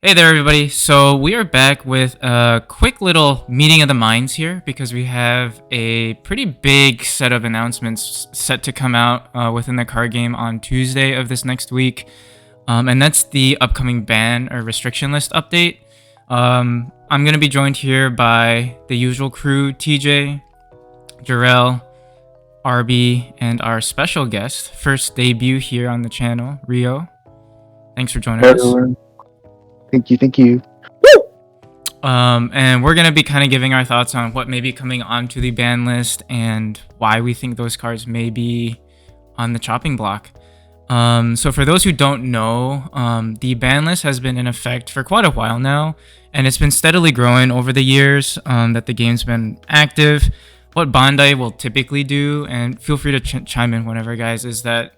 Hey there, everybody. So we are back with a quick little meeting of the minds here because we have a pretty big set of announcements set to come out within the card game on Tuesday of this next week. And that's the upcoming ban or restriction list update. I'm going to be joined here by the usual crew, TJ, Jorel, Arby, and our special guest, first debut here on the channel, Rio. Thanks for joining us. Everyone. Thank you. And we're going to be kind of giving our thoughts on what may be coming onto the ban list and why we think those cards may be on the chopping block. So for those who don't know, the ban list has been in effect for quite a while now, and it's been steadily growing over the years that the game's been active. What Bandai will typically do, and feel free to chime in whenever, guys, is that,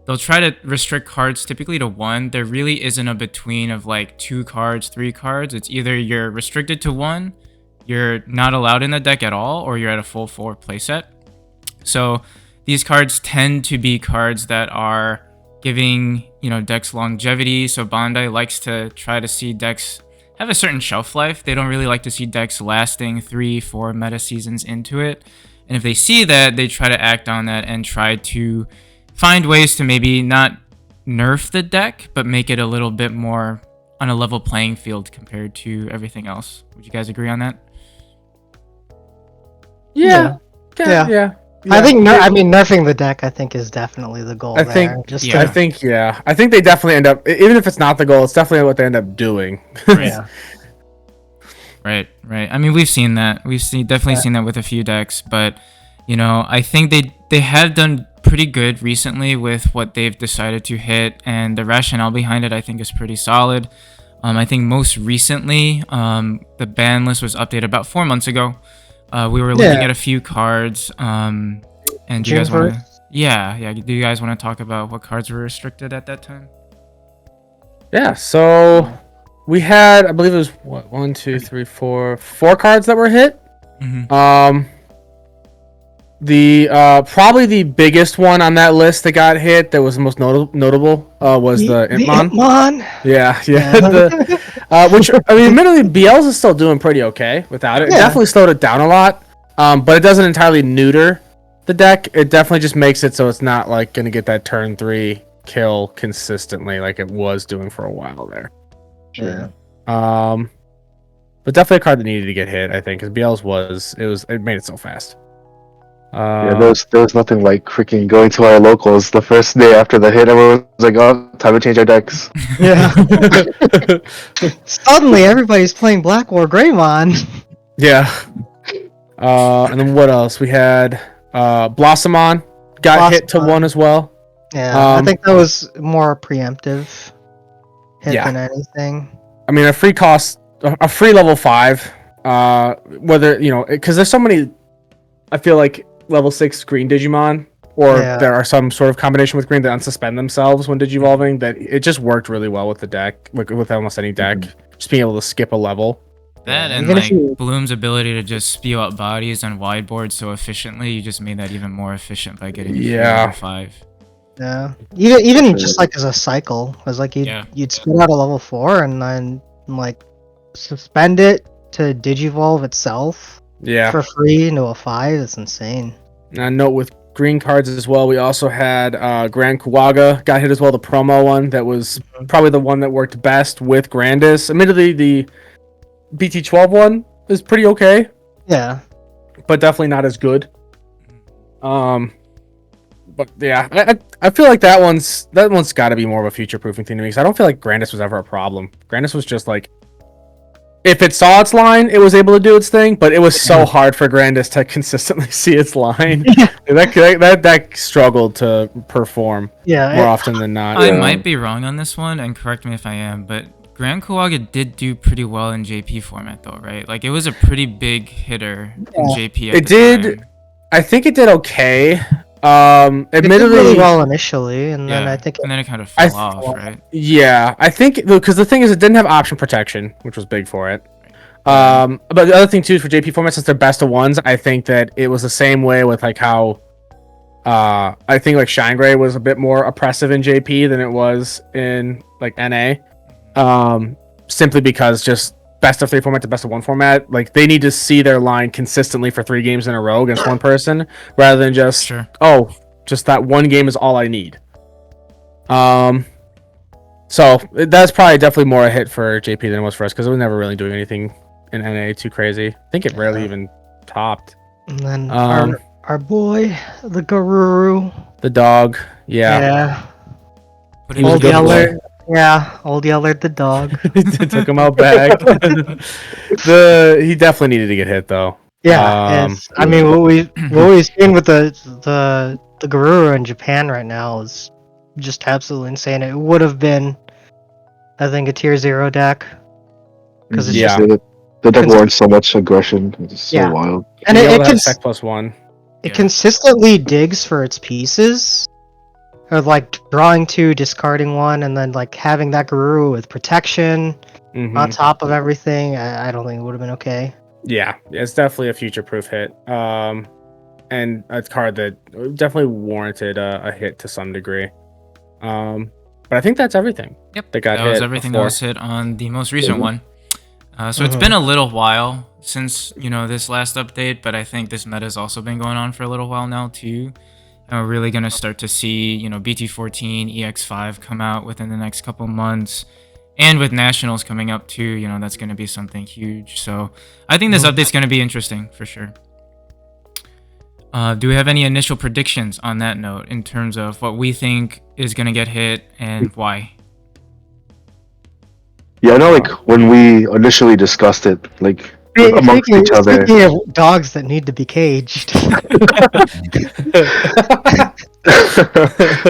they'll try to restrict cards typically to one. There really isn't a between of like 2 cards, 3 cards. It's either you're restricted to 1, you're not allowed in the deck at all, or you're at a full 4 playset. So these cards tend to be cards that are giving, decks longevity. So Bandai likes to try to see decks have a certain shelf life. They don't really like to see decks lasting 3-4 meta seasons into it. And if they see that, they try to act on that and try to find ways to maybe not nerf the deck, but make it a little bit more on a level playing field compared to everything else. Would you guys agree on that? Yeah. I think nerfing the deck, I think, is definitely the goal. I think they definitely end up, even if it's not the goal, it's definitely what they end up doing. Yeah. Right. I mean, we've seen that. Definitely seen that with a few decks, but I think they have done pretty good recently with what they've decided to hit, and the rationale behind it I think is pretty solid. I think most recently the ban list was updated about 4 months ago. We were looking at a few cards, and do you guys want to? Yeah. Do you guys want to talk about what cards were restricted at that time? Yeah. So we had, I believe it was four cards that were hit. Mm-hmm. The probably the biggest one on that list that got hit, that was the most notable, was the Impmon. Yeah. Which, I mean, admittedly, BL's is still doing pretty okay without it. It definitely slowed it down a lot, but it doesn't entirely neuter the deck. It definitely just makes it so it's not like going to get that turn 3 kill consistently like it was doing for a while there. Sure. But definitely a card that needed to get hit, I think, because BL's it made it so fast. There was nothing like freaking going to our locals the first day after the hit. Everyone was like, "Oh, time to change our decks." Yeah. Suddenly, everybody's playing Black War Greymon. Yeah. And then what else? We had Blossomon got hit to 1 as well. Yeah, I think that was more preemptive hit than anything. I mean, a free level 5. Whether because there's so many. I feel like level 6 green Digimon, or there are some sort of combination with green that unsuspend themselves when digivolving, that it just worked really well with the deck, with almost any deck, just being able to skip a level. That and Bloom's ability to just spew out bodies on wide boards so efficiently, you just made that even more efficient by getting level 5. Yeah, even just like as a cycle, as like you'd spit out a level 4 and then like suspend it to digivolve itself. Yeah. For free into a 5, it's insane. Note with green cards as well, we also had Grand Kuwaga got hit as well, the promo one. That was probably the one that worked best with Grandis. Admittedly, the BT12 one is pretty okay. Yeah. But definitely not as good. But yeah, I feel like that one's got to be more of a future-proofing thing to me, because I don't feel like Grandis was ever a problem. Grandis was just like, if it saw its line, it was able to do its thing, but it was so hard for Grandis to consistently see its line. that struggled to perform more often than not. I might be wrong on this one, and correct me if I am, but Grand Kuwaga did do pretty well in JP format, though, right? Like, it was a pretty big hitter in JP at the time. I think it did okay. Admittedly, it did really well initially, and then I think it kind of fell off, right? Yeah, I think because the thing is, it didn't have option protection, which was big for it. But the other thing too is for JP format, since they're best of ones, I think that it was the same way with like how I think like Shine Gray was a bit more oppressive in JP than it was in like NA. simply because just best of 3 format to best of 1 format, like they need to see their line consistently for 3 games in a row against one person, rather than just just that one game is all I need. So that's probably definitely more a hit for JP than it was for us, because it was never really doing anything in NA too crazy. I think it rarely even topped. And then our boy, the Guru. The dog. Yeah. Old Yeller. Yeah, Old Yeller the dog. Took him out back. He definitely needed to get hit though. Yeah, I mean what we've seen with the Guru in Japan right now is just absolutely insane. It would have been, I think, a tier 0 deck, because it's just the deck warrants so much aggression. It's so wild, and it can +1. It consistently digs for its pieces, or like drawing 2, discarding 1, and then like having that Guru with protection on top of everything. I don't think it would have been okay. Yeah, it's definitely a future-proof hit. And a card that definitely warranted a hit to some degree. But I think that's everything. Yep, that was everything that was hit on the most recent one. So it's been a little while since this last update, but I think this meta has also been going on for a little while now too. And we're really gonna start to see BT14, EX5 come out within the next couple months. And with nationals coming up too, that's going to be something huge. So I think this update's going to be interesting for sure. Do we have any initial predictions on that note in terms of what we think is going to get hit and why? Yeah, I know, like, when we initially discussed it, like, amongst each other. Speaking of dogs that need to be caged.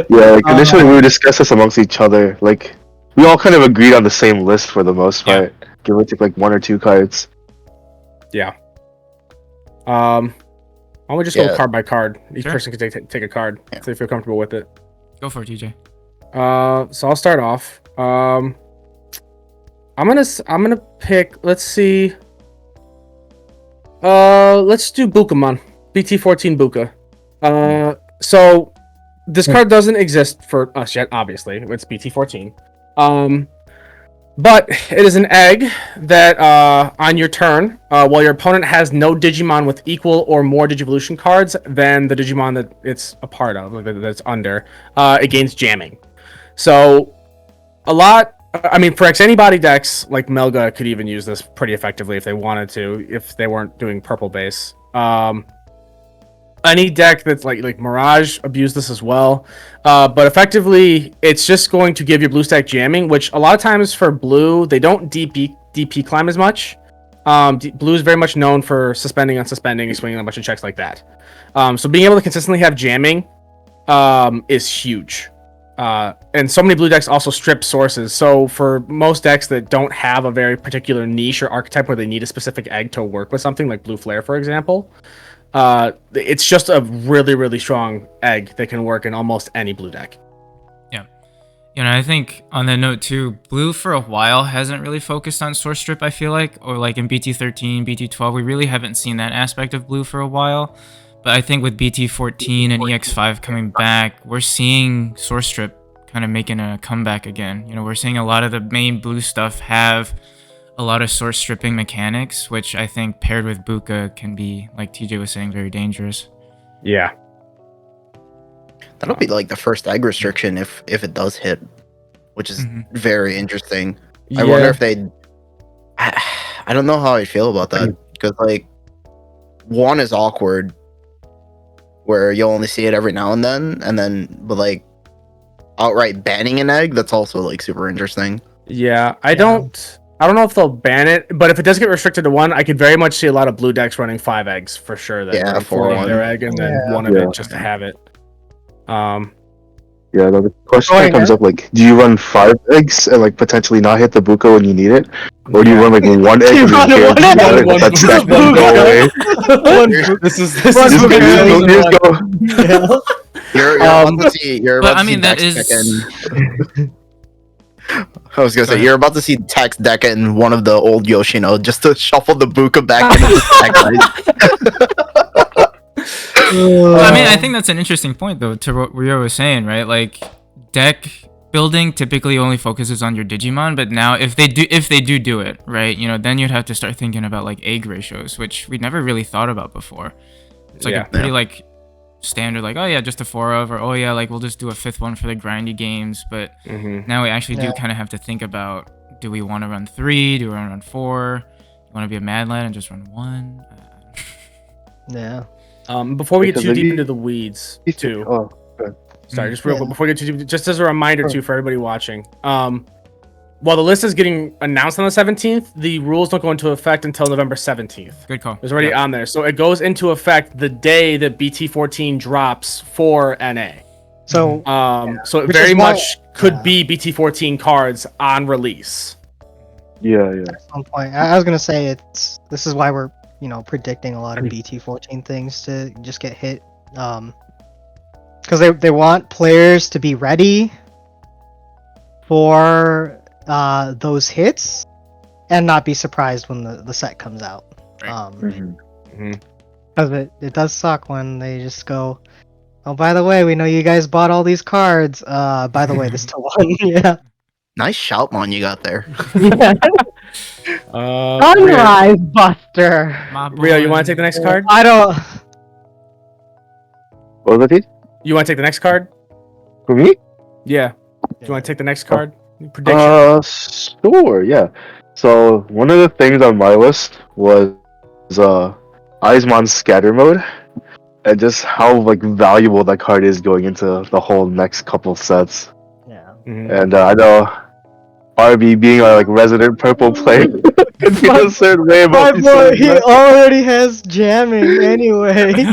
Yeah, like, initially we discussed this amongst each other, like, we all kind of agreed on the same list for the most part. Give or take like 1 or 2 cards. Yeah. Why don't we just go card by card? Each person can take a card if they feel comfortable with it. Go for it, TJ. So I'll start off. I'm gonna pick. Let's see. Let's do Bukamon. BT14 Buka. So this card doesn't exist for us yet. Obviously, it's BT14. But it is an egg that on your turn, while your opponent has no Digimon with equal or more Digivolution cards than the Digimon that it's a part of, like that's under, it gains jamming. So I mean, for X-Antibody decks, like Melga could even use this pretty effectively if they wanted to, if they weren't doing purple base. Any deck that's like Mirage abused this as well, but effectively it's just going to give your blue stack jamming, which a lot of times for blue they don't DP climb as much. Blue is very much known for suspending, unsuspending, and swinging a bunch of checks like that. So being able to consistently have jamming is huge. And so many blue decks also strip sources. So for most decks that don't have a very particular niche or archetype where they need a specific egg to work with something, like Blue Flare, for example, it's just a really, really strong egg that can work in almost any blue deck. Yeah. I think on that note too, blue for a while hasn't really focused on source strip, I feel like, or like in BT13, BT12, we really haven't seen that aspect of blue for a while. But I think with BT14 and EX5 coming back, we're seeing source strip kind of making a comeback again. We're seeing a lot of the main blue stuff have a lot of source stripping mechanics, which I think paired with Buka can be, like TJ was saying, very dangerous. Yeah. That'll be like the first egg restriction if it does hit, which is very interesting. Yeah. I wonder if they'd... I don't know how I feel about that, because like, one is awkward, where you'll only see it every now and then, but like, outright banning an egg, that's also like super interesting. Yeah, I don't know if they'll ban it, but if it does get restricted to 1, I could very much see a lot of blue decks running 5 eggs for sure. That 4 of their egg and then 1 of it just to have it. Yeah, the question that comes up, like, do you run 5 eggs and like potentially not hit the Buka when you need it, or do you run like 1 egg and then that's that go away? This is go. You're about to see. You're about to see that is. I was gonna say you're about to see Tex deck in one of the old Yoshino just to shuffle the Buka back into the deck. I mean, I think that's an interesting point though to what Rio was saying, right? Like, deck building typically only focuses on your Digimon, but now if they do it right, then you'd have to start thinking about like egg ratios, which we never really thought about before. It's like a pretty like standard, like, oh yeah, just a 4 of, or oh yeah, like we'll just do a 5th one for the grindy games. But now we actually do kind of have to think about, do we want to run 3? Do we want to run 4? You want to be a Mad Lad and just run 1? Yeah. Before we get too deep into the weeds, too. Oh, good. Sorry, just real quick before we get too deep, just as a reminder too for everybody watching. While the list is getting announced on the 17th, the rules don't go into effect until November 17th. Good call. It's already on there, so it goes into effect the day that BT14 drops for NA. So, so it very much could be BT14 cards on release. Yeah. At some point, I was gonna say this is why we're predicting a lot of BT14 things to just get hit, because they want players to be ready for those hits and not be surprised when the set comes out. Because it does suck when they just go, oh, by the way, we know you guys bought all these cards. By the way, this to one. Yeah. Nice shout, man, you got there. Sunrise Buster. Rio, you want to take the next card? I don't. What was that? You want to take the next card? For me? Yeah. Do you want to take the next card? Prediction. Sure, yeah. So one of the things on my list was Eismon's scatter mode, and just how like valuable that card is going into the whole next couple sets. Yeah. And I know Arby being a like resident purple player could feel a certain way about my boy, he already has jamming anyway.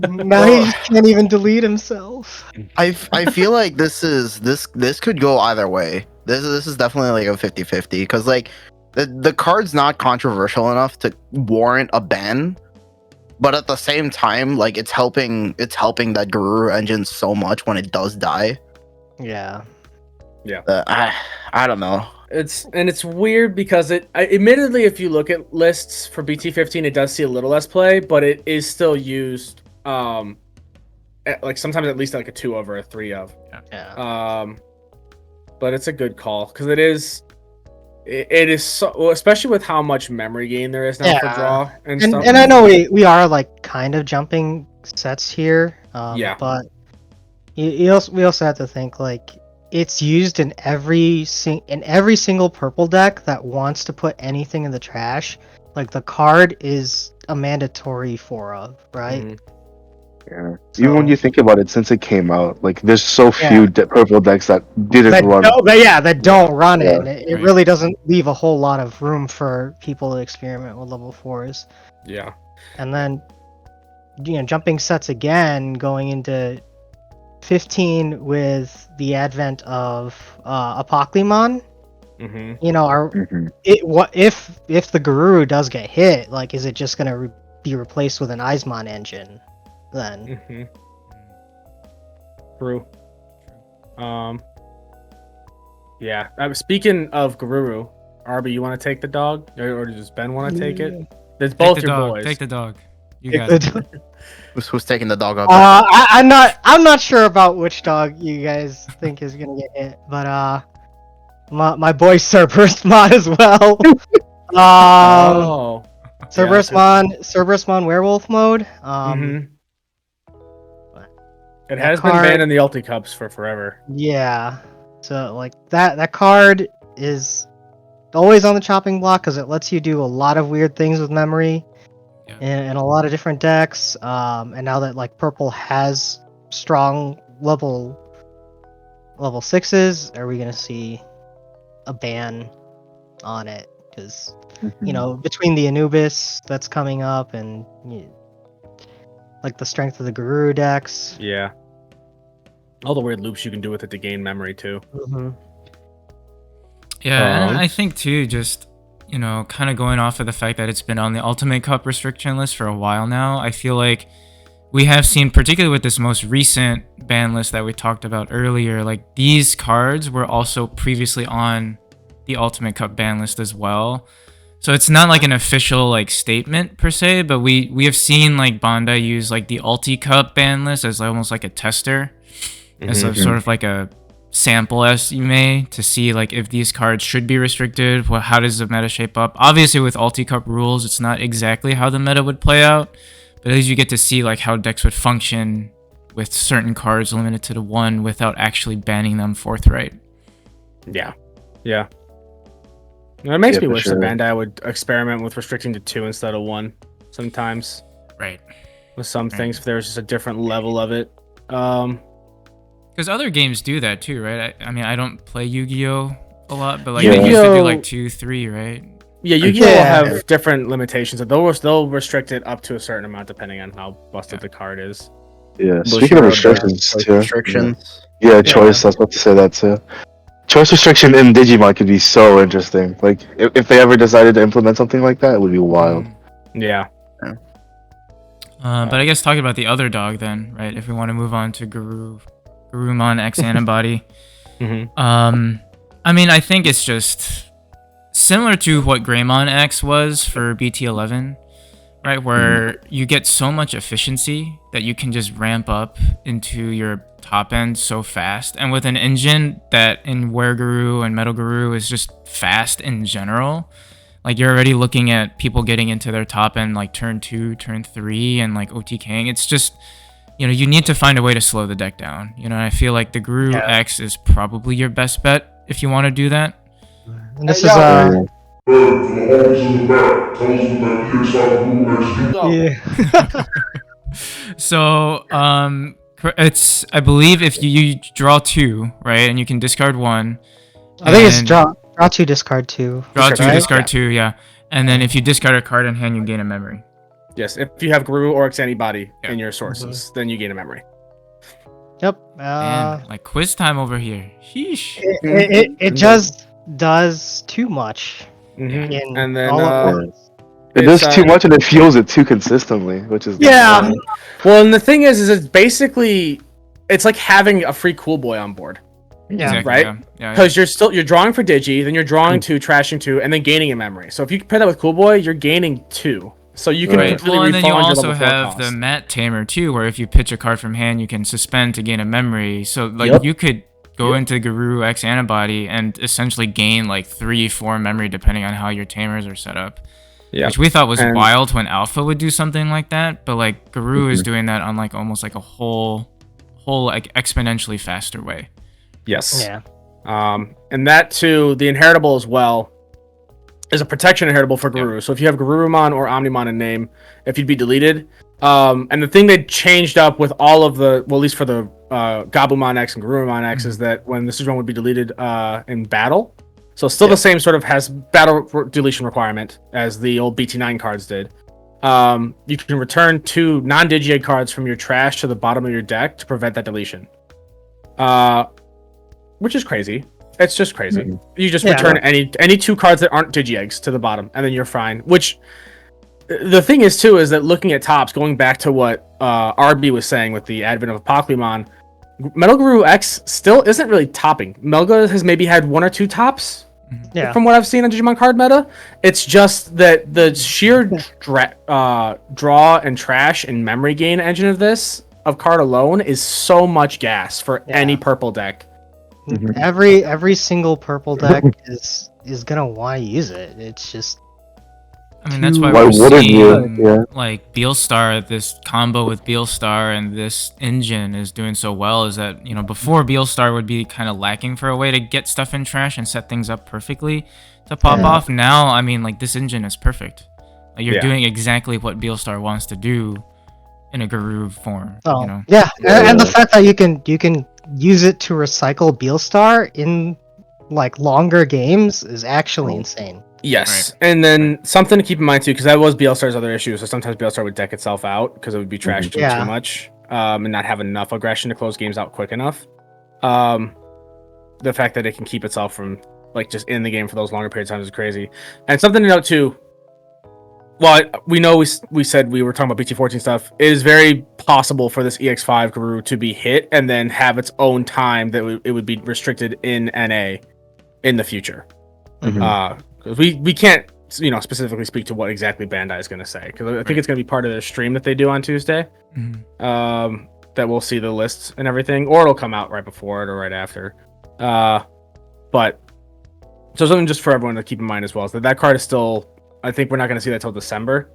Now he just can't even delete himself. I feel like this could go either way. This is definitely like a 50-50 because like the card's not controversial enough to warrant a ban, but at the same time, like it's helping that Guru engine so much when it does die. Yeah. I don't know. It's weird because admittedly, if you look at lists for BT15, it does see a little less play, but it is still used. Like sometimes at least like a 2 of or a 3 of. Yeah. But it's a good call because it is so, well, especially with how much memory gain there is now for draw and stuff. And I know we are like kind of jumping sets here. But we also have to think like it's used in every single purple deck that wants to put anything in the trash. Like the card is a mandatory 4 of, right? Yeah. Even when you think about it, since it came out, like there's so few purple decks that didn't run. That don't run it. It really doesn't leave a whole lot of room for people to experiment with level 4s. Yeah. And then, jumping sets again, going into 15 with the advent of Apoclymon. If the Guru does get hit, like, is it just gonna be replaced with an Eismon engine? Then. True. Yeah. Speaking of Guru, Arby, you want to take the dog, or does Ben want to take it? There's both your boys. Take the dog. You got it. Who's taking the dog up? I'm not sure about which dog you guys think is gonna get hit, but my boy Cerberusmon as well. Cerberusmon werewolf mode. It has been banned in the Ulti Cups for forever. Yeah. So like that card is always on the chopping block because it lets you do a lot of weird things with memory in a lot of different decks. And now that like purple has strong level 6s, are we gonna see a ban on it? Because between the Anubis that's coming up and like the strength of the Guru decks. Yeah. All the weird loops you can do with it to gain memory too. Yeah, and I think too, just kind of going off of the fact that it's been on the Ultimate Cup restriction list for a while now, I feel like we have seen, particularly with this most recent ban list that we talked about earlier, like these cards were also previously on the Ultimate Cup ban list as well. So it's not like an official like statement per se, but we have seen like Bandai use like the Ulti Cup ban list as almost like a tester, as a sort of like a sample as you may to see like if these cards should be restricted. How does the meta shape up? Obviously, with Ulti Cup rules, it's not exactly how the meta would play out, but at least you get to see like how decks would function with certain cards limited to the 1 without actually banning them forthright. Yeah. It makes me wish sure. the Bandai would experiment with restricting to 2 instead of 1 sometimes. Right. With some things, if there's just a different level of it. Because other games do that too, right? I mean, I don't play Yu-Gi-Oh a lot, but like Yu-Gi-Oh! they used to do like 2, 3, right? Yeah, Yu-Gi-Oh will have different limitations. They'll restrict it up to a certain amount depending on how busted the card is. Yeah, speaking of restrictions too. Restrictions. Yeah, choice. I was about to say that too. Choice restriction in Digimon could be so interesting. Like, if they ever decided to implement something like that, it would be wild. Yeah. But I guess talking about the other dog then, right? If we want to move on to Garurumon X-Antibody. I mean, I think it's just similar to what Greymon X was for BT11, right? Where you get so much efficiency that you can just ramp up into your top end so fast. And with an engine that in Wereguru and Metal Guru is just fast in general, like you're already looking at people getting into their top end like turn 2, turn 3, and like OTKing. It's just, you know, you need to find a way to slow the deck down. You know, I feel like the Guru X is probably your best bet if you want to do that. And this is For the homies in the back, tell them that EX5 Google X So, it's, I believe if you draw 2, right, and you can discard 1. I think it's draw 2, discard 2. Draw 2, right? discard 2, yeah. And then if you discard a card in hand, you gain a memory. Yes, if you have Guru or X-Antibody in your sources, then you gain a memory. Yep. And like quiz time over here. Sheesh. It just does too much. Mm-hmm. And then it does too much and it fuels it too consistently, which is well, and the thing is it's basically it's like having a free Cool Boy on board. Yeah. Exactly, Right? Because you're drawing for Digi, then you're drawing 2, trashing 2, and then gaining a memory. So if you compare that with Cool Boy, you're gaining 2. So you can completely well, and then you refund your also level 4 have cost. the Mat Tamer too, where if you pitch a card from hand, you can suspend to gain a memory. So like you could go into Guru X Antibody and essentially gain like 3, 4 memory depending on how your Tamers are set up. Yeah. Which we thought was wild when Alpha would do something like that, but like Guru is doing that on like almost like a whole like exponentially faster way. Yes. Yeah. And that too, the inheritable as well is a protection inheritable for Guru. So if you have Garurumon or Omnimon in name, if you'd be deleted. And the thing they changed up with all of the, well, at least for the Gabumon X and Garurumon X, is that when this one would be deleted in battle, so still the same sort of has battle deletion requirement as the old BT9 cards did. You can return 2 non-Digi cards from your trash to the bottom of your deck to prevent that deletion. Which is crazy. It's just crazy. You just return any 2 cards that aren't Digi-Eggs to the bottom, and then you're fine. Which, the thing is, too, is that looking at tops, going back to what Arby was saying with the advent of Pokemon, Metal Guru X still isn't really topping. Melga has maybe had 1 or 2 tops, from what I've seen on Digimon card meta. It's just that the sheer draw and trash and memory gain engine of this, of card alone, is so much gas for any purple deck. Every single purple deck is gonna want to use it. It's just. I mean, that's why we're seeing like Beelstar, this combo with Beelstar and this engine is doing so well. Is that, you know, before Beelstar would be kind of lacking for a way to get stuff in trash and set things up perfectly to pop off. Now, I mean, like this engine is perfect. Like, you're doing exactly what Beelstar wants to do in a Guru form. Oh, you know? And the fact that you can use it to recycle Beelstar in like longer games is actually insane. Yes, and then something to keep in mind too, because that was Beelstar's other issue. So sometimes Beelstar would deck itself out because it would be trashed too much, and not have enough aggression to close games out quick enough. The fact that it can keep itself from like just in the game for those longer periods of time is crazy. And something to note too. Well, we know we said we were talking about BT14 stuff. It is very possible for this EX5 Guru to be hit and then have its own time that it would be restricted in NA in the future. Because we can't, specifically speak to what exactly Bandai is going to say. Because I think it's going to be part of the stream that they do on Tuesday. That we'll see the lists and everything, or it'll come out right before it or right after. But so something just for everyone to keep in mind as well is that card is still. I think we're not going to see that till December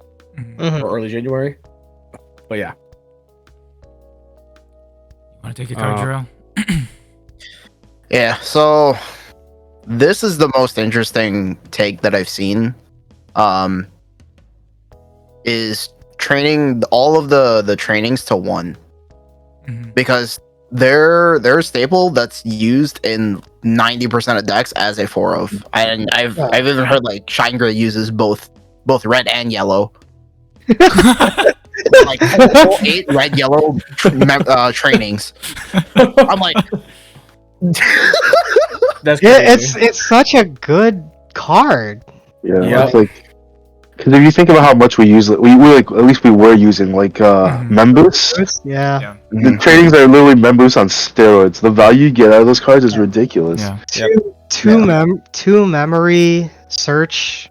or early January. But yeah. Want to take a card, Jorel? Yeah. So this is the most interesting take that I've seen. Is training all of the trainings to one, because they're a staple that's used in 90% of decks as a 4 of, and I've even heard like Shine uses both red and yellow. Like 8 red yellow trainings. I'm like, That's it's such a good card. Yeah, it's like, because if you think about how much we use, we like at least we were using like members. Yeah. The trainings are literally members on steroids. The value you get out of those cards is ridiculous. Yeah. Two memory search,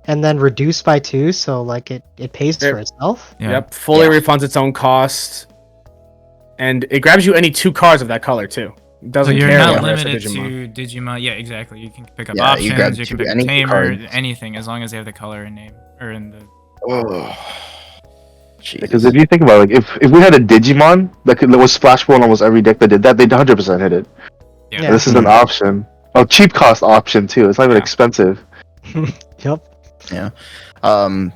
and then reduced by 2, so like it pays for itself. Yeah. Yep, fully refunds its own cost, and it grabs you any 2 cards of that color too. It doesn't you're care. not limited to Digimon. Yeah, exactly. You can pick up options. You can pick up Tamer, anything, as long as they have the color and name or in the. Because if you think about it, like if we had a Digimon that was splashable in almost every deck that did that, they'd 100% hit it. Yeah. This is an option, a cheap cost option too. It's not even expensive. Yep. Yeah.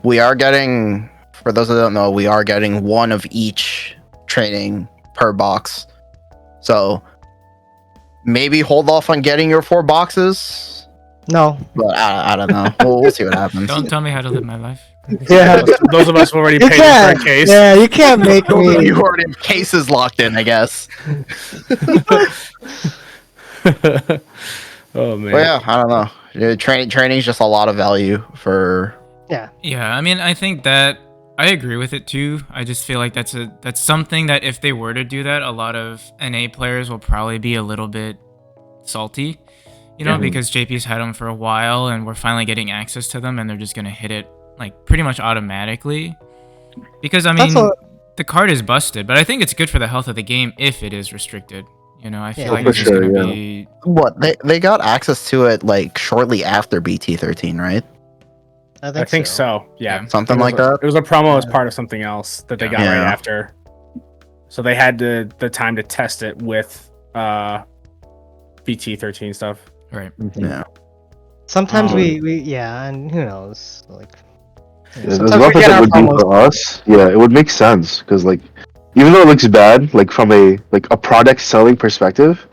We are getting, for those that don't know, we are getting 1 of each training per box. So maybe hold off on getting your 4 boxes. No. But I don't know. We'll see what happens. Don't tell me how to live my life. Yeah. Those of us who already paid for a case. Yeah, you can't make me. You already have cases locked in, I guess. Oh man. But yeah, I don't know. Training is just a lot of value for. Yeah, I mean, I think that I agree with it too. I just feel like that's something that if they were to do that, a lot of NA players will probably be a little bit salty, because JP's had them for a while and we're finally getting access to them, and they're just gonna hit it like pretty much automatically. Because I mean, the card is busted, but I think it's good for the health of the game if it is restricted. I feel like it's just gonna be. What they got access to it like shortly after BT13, right? I think so. Yeah, something like that. It was a promo as part of something else that they got right after. So they had the time to test it with BT13 stuff. Right. Yeah. Sometimes we and who knows, like. As well as it would be for us, it would make sense because like, even though it looks bad, like from a product selling perspective,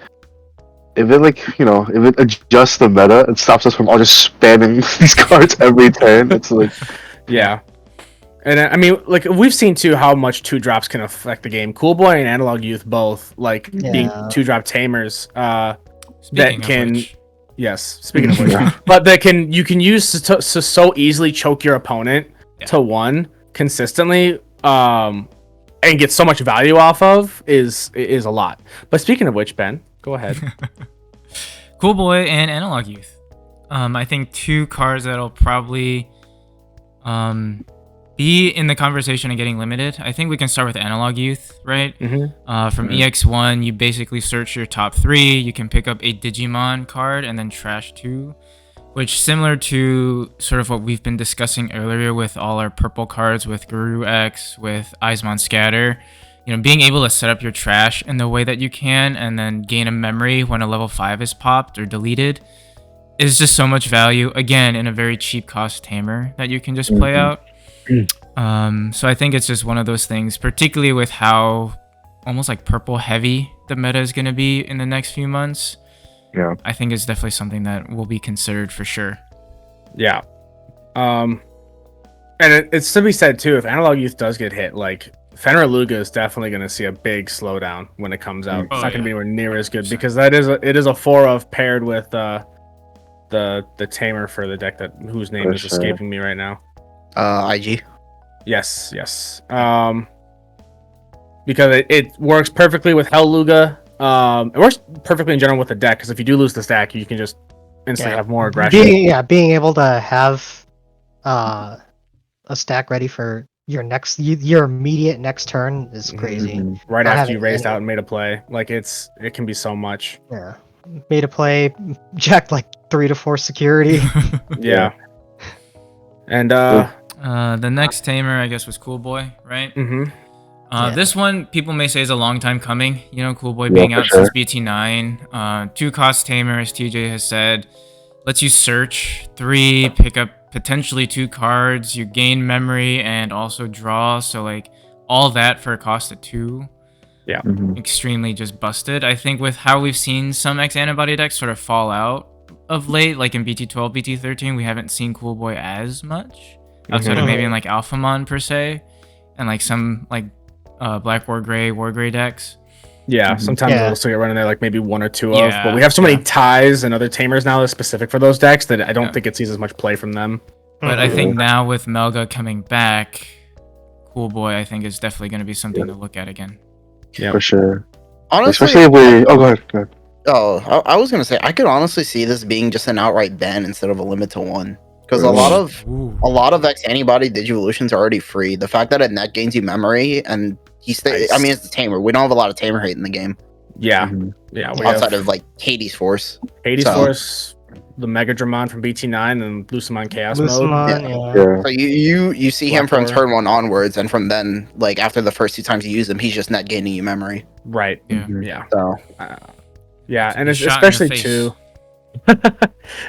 if it if it adjusts the meta and stops us from all just spamming these cards every turn, it's like. Yeah. And I mean, like we've seen too how much 2-drops can affect the game. Cool Boy and Analog Youth both being 2-drop tamers that can. Yes, speaking of which, but you can use to so easily choke your opponent to 1 consistently, and get so much value off of is a lot. But speaking of which, Ben, go ahead. Cool Boy and Analog Youth. I think 2 cards that'll probably be in the conversation of getting limited. I think we can start with Analog Youth, right? From EX1, you basically search your top 3. You can pick up a Digimon card and then trash 2, which similar to sort of what we've been discussing earlier with all our purple cards with Guru X, with Eismon Scatter. Being able to set up your trash in the way that you can and then gain a memory when a level 5 is popped or deleted is just so much value. Again, in a very cheap cost Tamer that you can just play out. So I think it's just one of those things, particularly with how almost like purple heavy the meta is going to be in the next few months. Yeah, I think it's definitely something that will be considered for sure. Yeah. And it's to be said too, if Analog Youth does get hit, like Fenrir Luga is definitely going to see a big slowdown when it comes out. It's not going to be anywhere near as good because it is a 4 of paired with the Tamer for the deck whose name is escaping me right now. IG. Yes. Because it works perfectly with Hell Luga. It works perfectly in general with the deck because if you do lose the stack, you can just instantly have more aggression. Being able to have a stack ready for your immediate next turn is crazy. Right after you raised out and made a play, like it can be so much. Yeah. made a play, jacked like 3 to 4 security. Yeah. And the next Tamer, I guess, was Cool Boy, right? This one, people may say is a long time coming. You know, Cool Boy being out since BT9. 2 cost Tamer, as TJ has said, lets you search. 3, pick up potentially 2 cards. You gain memory and also draw. So like all that for a cost of 2. Yeah. Extremely just busted. I think with how we've seen some X-Antibody decks sort of fall out of late, like in BT12, BT13, we haven't seen Cool Boy as much. Outside of maybe in like Alphamon per se. And like some like Black War Gray decks. Yeah, sometimes we'll still get running there like maybe 1 or 2 of, but we have so many ties and other Tamers now that's specific for those decks that I don't think it sees as much play from them. But I think now with Melga coming back, Cool Boy I think is definitely going to be something to look at again. Yeah, for sure. Honestly, especially if we. Oh, go ahead. Oh, I was gonna say I could honestly see this being just an outright ban instead of a limit to 1. Because a lot of X-Antibody Digivolutions are already free. The fact that it net gains you memory and I mean, it's a Tamer. We don't have a lot of Tamer hate in the game. Yeah, yeah. Outside of like Hades Force. Force, the Mega Dramon from BT9, and Lucemon Chaos Mode. So you see him from turn 1 onwards, and from then, like after the first 2 times you use him, he's just net gaining you memory. Right. Yeah. So. Yeah, and especially too.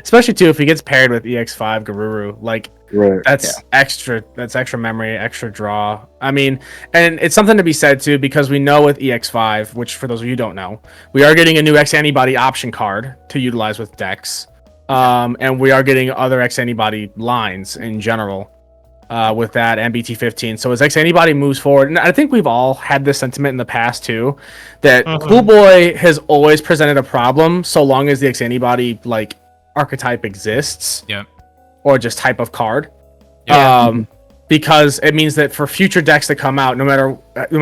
Especially too if he gets paired with EX5 Garuru, like that's extra memory, extra draw. I mean, and it's something to be said too, because we know with EX5, which for those of you who don't know, we are getting a new X-Antibody option card to utilize with decks, and we are getting other X-Antibody lines in general with that and BT15. So as X-Antibody moves forward, and I think we've all had this sentiment in the past too, that Cool Boy has always presented a problem so long as the X-Antibody like archetype exists, or just type of card, because it means that for future decks that come out, no matter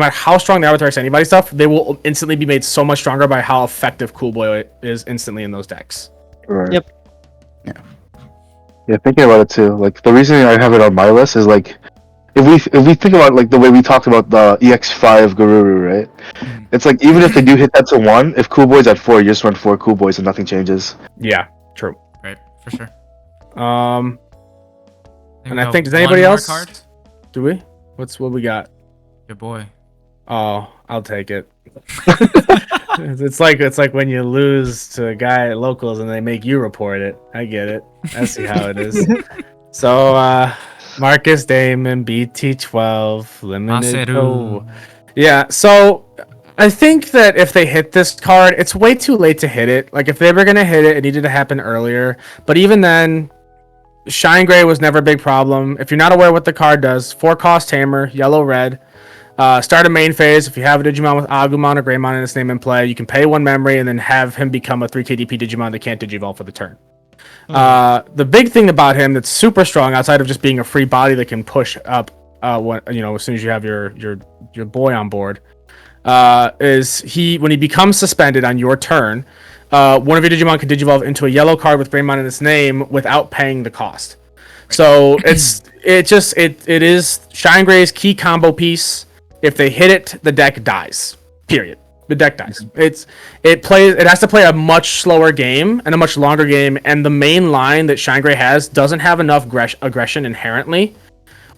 how strong they are with their X-Antibody stuff, they will instantly be made so much stronger by how effective Cool Boy is instantly in those decks. Right. Yeah, thinking about it too. Like the reason I have it on my list is like, if we think about like the way we talked about the EX5 Garuru, right? It's like even if they do hit that to 1, if Cool Boy's at 4, you just run 4 Cool Boys and nothing changes. Yeah, true. Right, for sure. And I think does anybody else? Cards? Do we? What we got? Your boy. Oh, I'll take it. It's like when you lose to a guy at locals and they make you report it. I get it. I see how it is. So Marcus Damon, BT12, limited. Yeah, so I think that if they hit this card, it's way too late to hit it. Like if they were gonna hit it, it needed to happen earlier. But even then, Shine Gray was never a big problem. If you're not aware what the card does, 4 cost Tamer, yellow red. Start a main phase. If you have a Digimon with Agumon or Greymon in its name in play, you can pay 1 memory and then have him become a 3 KDP Digimon that can't Digivolve for the turn. The big thing about him that's super strong, outside of just being a free body that can push up, as soon as you have your boy on board, is when he becomes suspended on your turn, one of your Digimon can Digivolve into a yellow card with Greymon in its name without paying the cost. So it is Shine Gray's key combo piece. If they hit it, the deck dies. Period. The deck dies. It has to play a much slower game and a much longer game, and the main line that Shine Gray has doesn't have enough aggression inherently,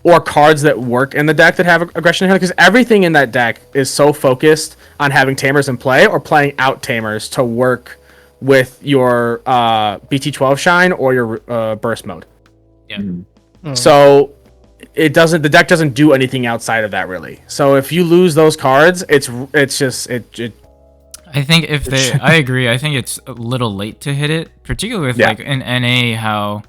or cards that work in the deck that have aggression inherently, because everything in that deck is so focused on having Tamers in play or playing out Tamers to work with your BT12 Shine or your Burst mode. Yeah. So the deck doesn't do anything outside of that really. So if you lose those cards, it's just I think I agree. I think it's a little late to hit it, particularly with like in NA how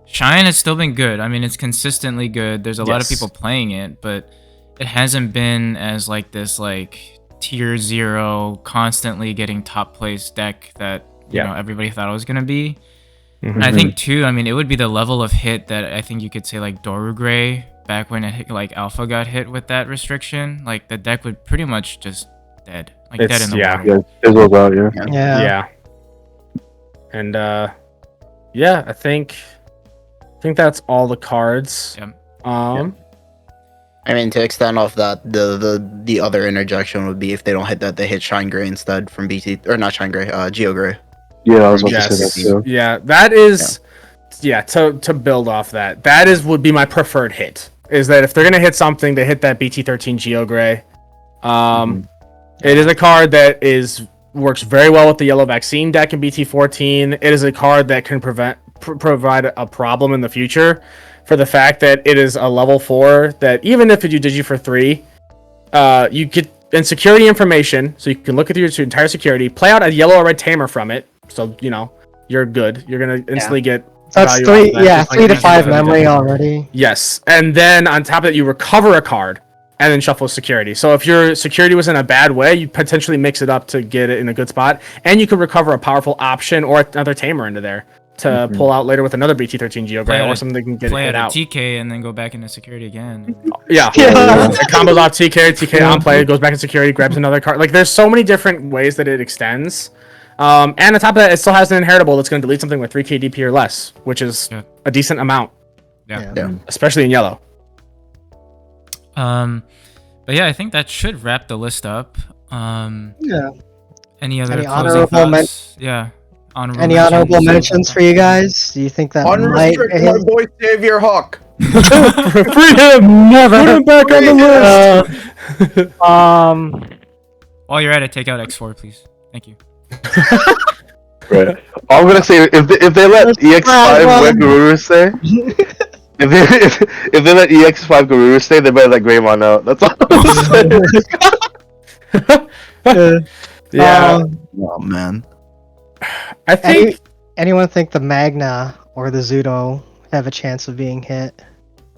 Shine has still been good. I mean, it's consistently good. There's a lot of people playing it, but it hasn't been as like this like tier 0 constantly getting top place deck that you know everybody thought it was gonna be. And I think too, I mean, it would be the level of hit that I think you could say like Doru Gray back when like Alpha got hit with that restriction. Like the deck would pretty much just dead, like dead in the water. Yeah, it goes out. Yeah. And I think that's all the cards. I mean, to extend off that, the other interjection would be if they don't hit that, they hit Shine Gray instead from BT, or not Shine Gray, Geo Gray. Yeah, I was about Yes. to say that too. Yeah, that is. Yeah, to build off that, would be my preferred hit. Is that if they're gonna hit something, they hit that BT13 Geo Gray. It is a card that works very well with the yellow vaccine deck in BT14. It is a card that can provide a problem in the future for the fact that it is a level 4 that even if you digi for 3, you get in security information, so you can look at your entire security, play out a yellow or red Tamer from it, so you're good. You're gonna instantly get that's value 3 to 5 memory already. Yes, and then on top of that, you recover a card and then shuffle security. So if your security was in a bad way, you potentially mix it up to get it in a good spot, and you could recover a powerful option or another Tamer into there to pull out later with another BT13 Geo Gray or something that can get it out. TK and then go back into security again. Yeah. It combos off TK on play, goes back in security, grabs another card. Like, there's so many different ways that it extends. And on top of that, it still has an inheritable that's going to delete something with 3k DP or less, which is a decent amount. Yeah. Especially in yellow. But yeah, I think that should wrap the list up. Any other honorable thoughts? Yeah. Any honorable mentions for you guys? Do you think that might Unrestricted my boy Savior Hawk. Free him! Never put him back on the list. While you're at it, take out X4, please. Thank you. Right. All I'm gonna say, if they let EX5 win Garuru stay, if they let EX5 Garuru stay, they better let Greymon out. That's all I'm saying. Oh man. I think anyone think the Magna or the Zudo have a chance of being hit?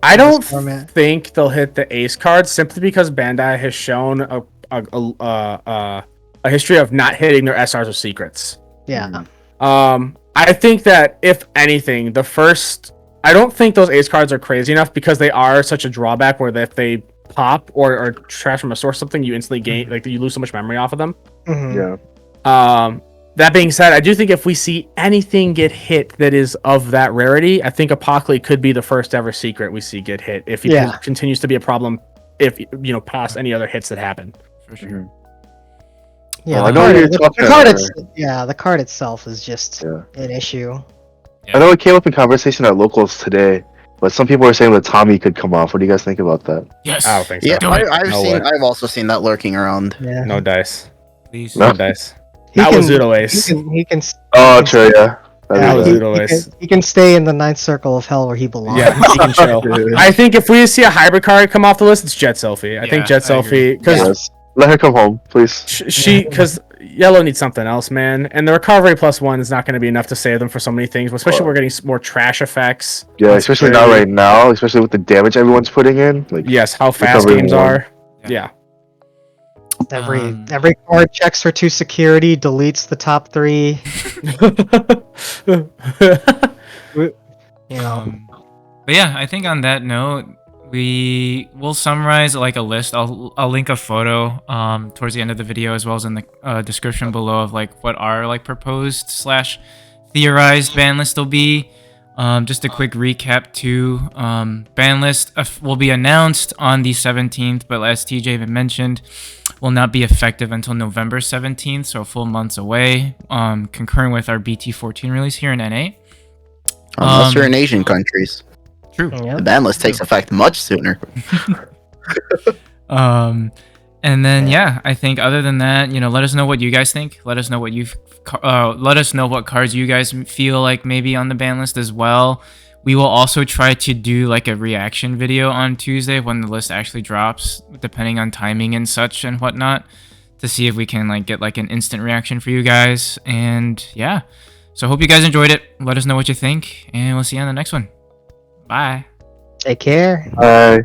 I don't think they'll hit the ace cards simply because Bandai has shown a history of not hitting their SRs or secrets. Yeah. I think that if anything, I don't think those ace cards are crazy enough because they are such a drawback where if they pop or trash from a source something, you instantly gain, like, you lose so much memory off of them. Yeah. That being said, I do think if we see anything get hit that is of that rarity, I think Apocalypse could be the first ever secret we see get hit if he continues to be a problem, if past any other hits that happen. For sure. Yeah, the card itself is just an issue. I know it came up in conversation at locals today, but some people were saying that Tommy could come off. What do you guys think about that? Yes. I don't think so. Yeah, I've also seen that lurking around. Yeah. No dice. Please. No dice. That was Zudo Ace. He can. Oh, true. Yeah. That was Zudo Ace. He can stay in the ninth circle of hell where he belongs. Yeah, he can chill. I think if we see a hybrid card come off the list, it's Jet Selfie. I think Jet Selfie, because let her come home, please. Because Yellow needs something else, man, and the recovery +1 is not going to be enough to save them for so many things. Especially we're getting more trash effects. Yeah, especially not right now. Especially with the damage everyone's putting in. Like, yes, how fast games are. Yeah. Every card checks for 2 security, deletes the top 3. But yeah, I think on that note, we will summarize like a list. I'll link a photo towards the end of the video, as well as in the description below, of like what our like proposed / theorized ban list will be. Just a quick recap too. Ban list will be announced on the 17th, but as TJ even mentioned, will not be effective until November 17th, so a full month's away, concurring with our BT14 release here in NA. Unless you're in Asian countries. True. The ban list takes effect much sooner. And then I think other than that, let us know what you guys think. Let us know what let us know what cards you guys feel like maybe on the ban list as well. We will also try to do like a reaction video on Tuesday when the list actually drops, depending on timing and such and whatnot, to see if we can like get like an instant reaction for you guys. And so hope you guys enjoyed it. Let us know what you think, and we'll see you on the next one. Bye. Take care. Bye.